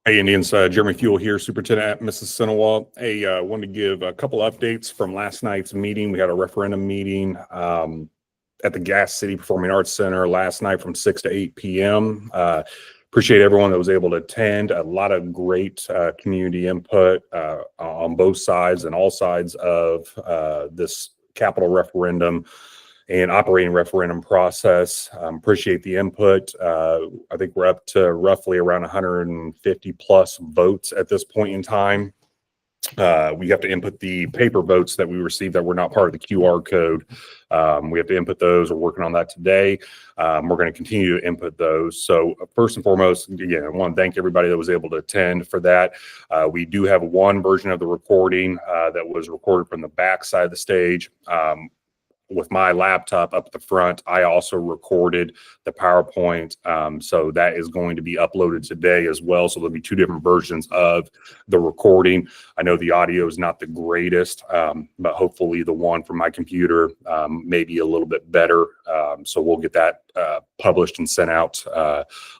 Hey, Indians, Jeremy Fuel here, Superintendent at Mrs. Senewa. Hey, wanted to give a couple updates from last night's meeting. We had a referendum meeting at the Gas City Performing Arts Center last night from 6 to 8 p.m. Appreciate everyone that was able to attend. A lot of great community input on both sides and all sides of this capital referendum and operating referendum process. Appreciate the input. I think we're up to roughly around 150 plus votes at this point in time. We have to input the paper votes that we received that were not part of the QR code. We have to input those. We're working on that today. We're going to continue to input those. So first and foremost, again, I want to thank everybody that was able to attend for that. We do have one version of the recording that was recorded from the back side of the stage. With my laptop up at the front, I also recorded the PowerPoint. So that is going to be uploaded today as well. So there'll be two different versions of the recording. I know the audio is not the greatest, but hopefully the one from my computer may be a little bit better. So we'll get that published and sent out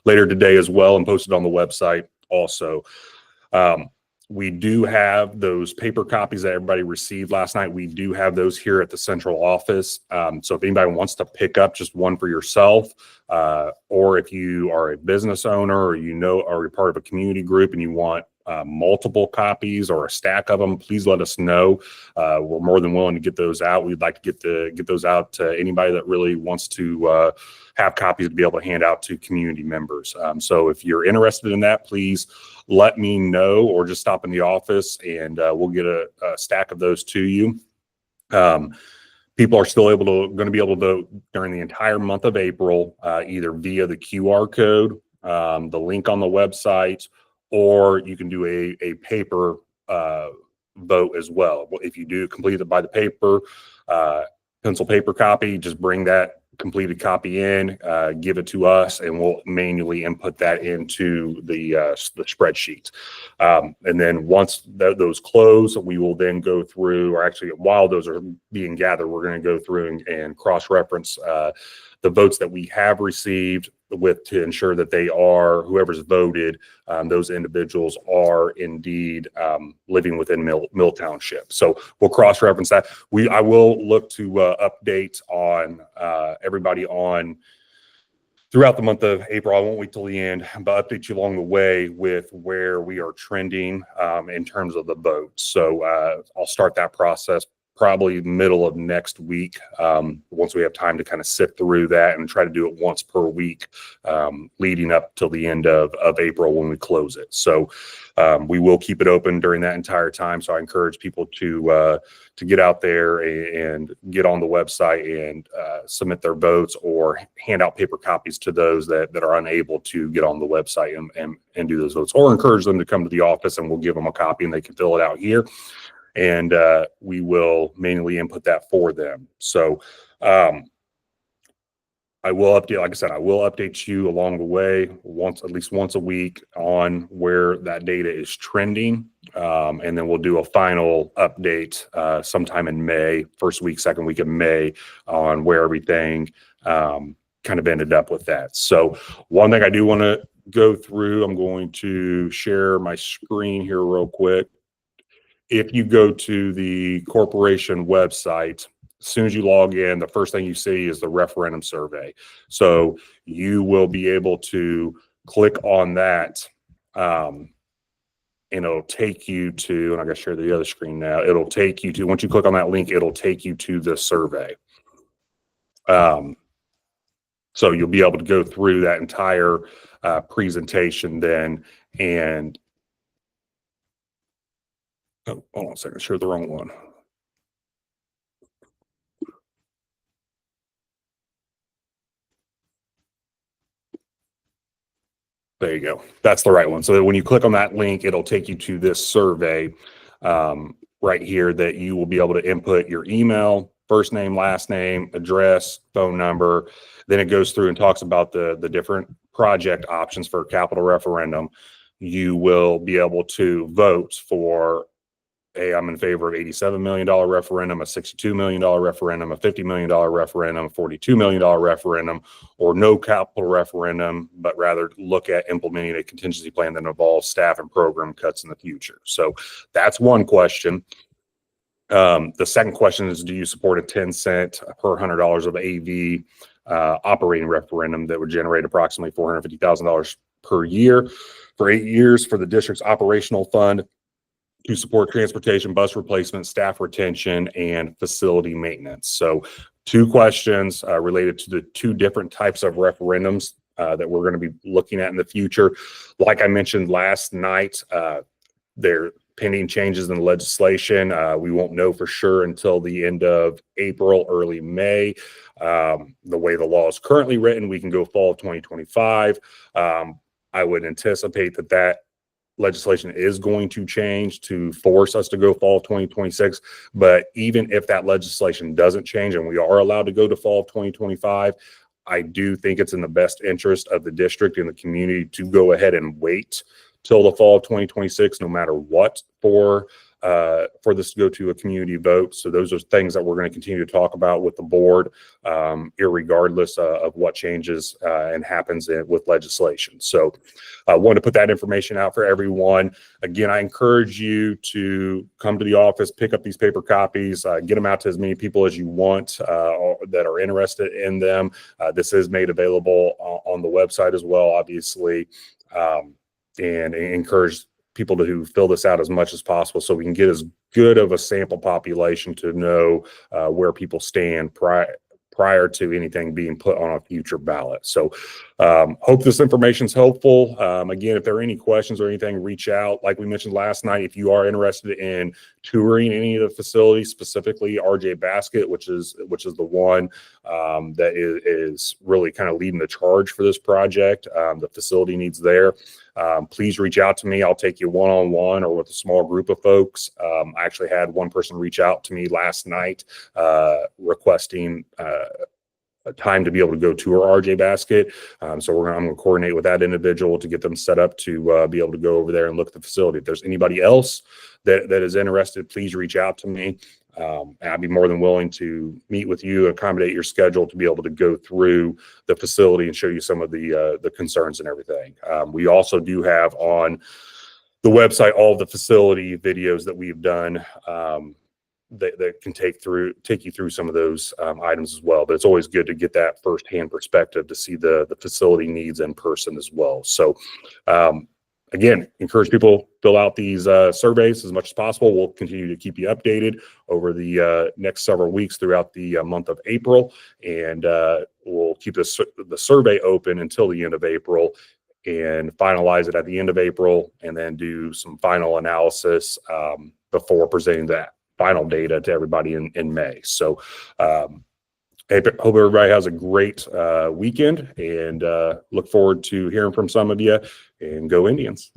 later today as well and posted on the website also. We do have those paper copies that everybody received last night. We do have those here at the central office. So if anybody wants to pick up just one for yourself, or if you are a business owner or are a part of a community group and you want multiple copies or a stack of them, please let us know. We're more than willing to get those out. We'd like to get those out to anybody that really wants to have copies to be able to hand out to community members. So if you're interested in that, please let me know or just stop in the office and we'll get a stack of those to you. People are still going to be able to vote during the entire month of April, either via the QR code, the link on the website, or you can do a paper vote as well. If you do complete it by the paper, pencil paper copy, just bring that completed copy in, give it to us, and we'll manually input that into the spreadsheet. And then once those close, we will then go through, or actually while those are being gathered, we're going to go through and cross-reference the votes that we have received to ensure that they are, whoever's voted, those individuals are indeed living within Mill Township. So we'll cross-reference that. I will look to update on everybody throughout the month of April. I won't wait till the end, but update you along the way with where we are trending in terms of the votes. So I'll start that process probably middle of next week, once we have time to kind of sift through that and try to do it once per week, leading up till the end of April when we close it. So we will keep it open during that entire time. So I encourage people to get out there and get on the website and submit their votes or hand out paper copies to those that are unable to get on the website and do those votes, or encourage them to come to the office and we'll give them a copy and they can fill it out here. And we will manually input that for them. So I will update, like I said, I will update you along the way at least once a week on where that data is trending. And then we'll do a final update sometime in May, first week, second week of May, on where everything kind of ended up with that. So one thing I do want to go through, I'm going to share my screen here real quick. If you go to the corporation website, as soon as you log in, the first thing you see is the referendum survey. So you will be able to click on that, and it'll take you to, and I got to share the other screen now. It'll take you to, once you click on that link, it'll take you to the survey. So you'll be able to go through that entire presentation then, and oh, hold on a second, share the wrong one. There you go. That's the right one. So when you click on that link, it'll take you to this survey right here that you will be able to input your email, first name, last name, address, phone number. Then it goes through and talks about the different project options for a capital referendum. You will be able to vote for hey, I'm in favor of $87 million referendum, a $62 million referendum, a $50 million referendum, a $42 million referendum, or no capital referendum, but rather look at implementing a contingency plan that involves staff and program cuts in the future. So that's one question. The second question is, do you support a 10-cent per $100 of AV operating referendum that would generate approximately $450,000 per year for 8 years for the district's operational fund to support transportation, bus replacement, staff retention, and facility maintenance? So 2 questions related to the 2 different types of referendums that we're going to be looking at in the future. Like I mentioned last night, they're pending changes in the legislation. We won't know for sure until the end of April, early May. The way the law is currently written, we can go fall of 2025. I would anticipate that legislation is going to change to force us to go fall of 2026. But even if that legislation doesn't change and we are allowed to go to fall of 2025, I do think it's in the best interest of the district and the community to go ahead and wait till the fall of 2026, no matter what, for this to go to a community vote. So those are things that we're going to continue to talk about with the board, irregardless of what changes and happens with legislation. So I wanted to put that information out for everyone. Again, I encourage you to come to the office, pick up these paper copies, get them out to as many people as you want that are interested in them. This is made available on the website as well, obviously. And encourage people to fill this out as much as possible so we can get as good of a sample population to know where people stand prior to anything being put on a future ballot. So hope this information is helpful. Again, if there are any questions or anything, reach out. Like we mentioned last night, if you are interested in touring any of the facilities, specifically RJ Basket, which is the one that is really kind of leading the charge for this project, the facility needs there. Please reach out to me. I'll take you one-on-one or with a small group of folks. I actually had one person reach out to me last night requesting a time to be able to go tour RJ Basket. So I'm going to coordinate with that individual to get them set up to be able to go over there and look at the facility. If there's anybody else that is interested, please reach out to me. I'd be more than willing to meet with you, accommodate your schedule to be able to go through the facility and show you some of the concerns and everything. We also do have on the website all of the facility videos that we've done that can take you through some of those items as well. But it's always good to get that firsthand perspective to see the facility needs in person as well. So again, encourage people fill out these surveys as much as possible. We'll continue to keep you updated over the next several weeks throughout the month of April, and we'll keep the survey open until the end of April and finalize it at the end of April, and then do some final analysis before presenting that final data to everybody in May. So I hope everybody has a great weekend, and look forward to hearing from some of you, and go Indians.